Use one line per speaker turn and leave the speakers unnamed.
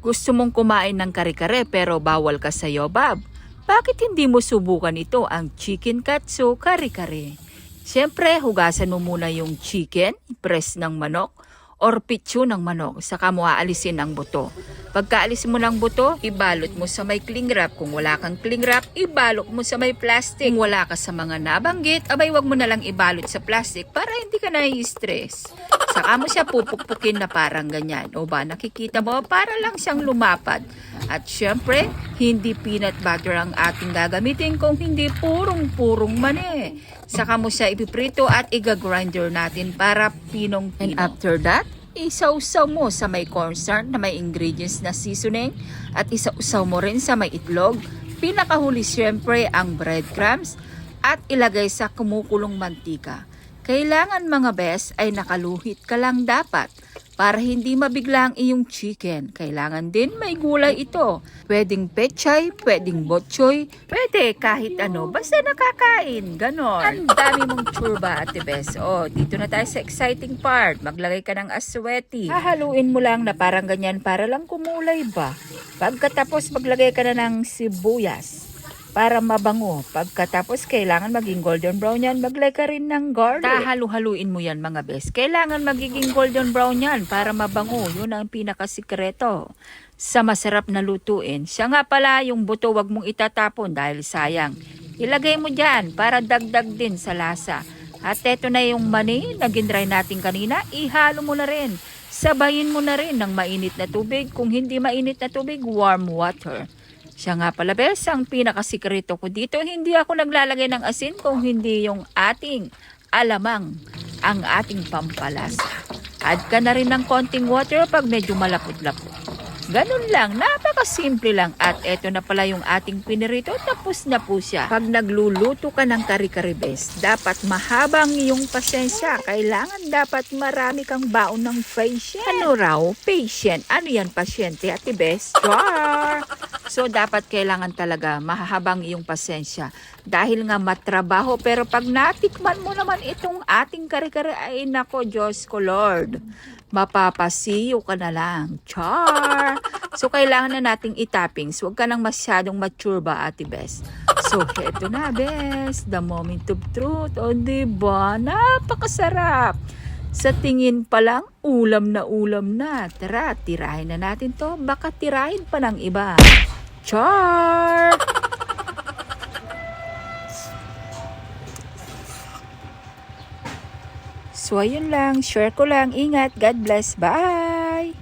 Gusto mong kumain ng kare-kare pero bawal ka sa yobab? Bakit hindi mo subukan ito ang chicken katsu kare-kare? Siyempre, hugasan mo muna yung chicken, press ng manok, or pitso ng manok, saka mo aalisin ang buto. Pagkaalis mo ng buto, ibalot mo sa may cling wrap. Kung wala kang cling wrap, ibalot mo sa may plastic. Kung wala ka sa mga nabanggit, abay wag mo na lang ibalot sa plastic para hindi ka nai-stress. Saka mo siya pupukpukin na parang ganyan. O ba, nakikita mo, para lang siyang lumapad. At syempre, hindi peanut butter ang ating gagamitin kung hindi purong-purong mani. Saka mo siya ipiprito at iga-grinder natin para pinong-pino. And after that, isausaw mo sa may cornstarch na may ingredients na seasoning at isausaw mo rin sa may itlog. Pinakahuli syempre ang breadcrumbs at ilagay sa kumukulong mantika. Kailangan mga bes ay nakaluhit ka lang dapat para hindi mabigla ang iyong chicken. Kailangan din may gulay ito. Pwedeng pechay, pwedeng botchoy, pwede kahit ano, basta nakakain, ganon. Ang dami mong churba ate bes. O, dito na tayo sa exciting part. Maglagay ka ng asweti. Hahaluin mo lang na parang ganyan para lang kumulay ba. Pagkatapos maglagay ka na ng sibuyas para mabango. Pagkatapos, kailangan maging golden brown yan. Maglagay ka rin ng garlic. Halu-haluin mo yan mga bes. Kailangan magiging golden brown yan para mabango. Yun ang pinakasikreto sa masarap na lutuin. Siya nga pala, yung buto wag mong itatapon dahil sayang. Ilagay mo dyan para dagdag din sa lasa. At eto na yung mani na ginry natin kanina. Ihalo mo na rin. Sabayin mo na rin ng mainit na tubig. Kung hindi mainit na tubig, warm water. Siya nga pala bes, ang pinakasikreto ko dito, hindi ako naglalagay ng asin kung hindi yung ating alamang, ang ating pampalasa. Add ka na rin ng konting water pag medyo malapot-lapot. Ganun lang, napakasimple lang. At eto na pala yung ating pinirito, tapos na po siya. Pag nagluluto ka ng kare-kare bes, dapat mahabang iyong pasensya. Kailangan dapat marami kang baon ng patient. Ano raw? Patient? Ano yan pasyente ate bes? Char! So, dapat kailangan talaga mahahabang iyong pasensya. Dahil nga matrabaho, pero pag natikman mo naman itong ating kare-kare, ay nako, Diyos ko Lord, mapapasiyo ka na lang. Char! So, kailangan na nating itappings. Huwag ka nang masyadong mature ba, ate bes? So, heto na, bes. The moment of truth. O, diba? Napakasarap. Sa tingin pa lang, ulam na. Tara, tirahin na natin to. Baka tirahin pa ng iba. Char! So, ayun lang. Share ko lang. Ingat. God bless. Bye!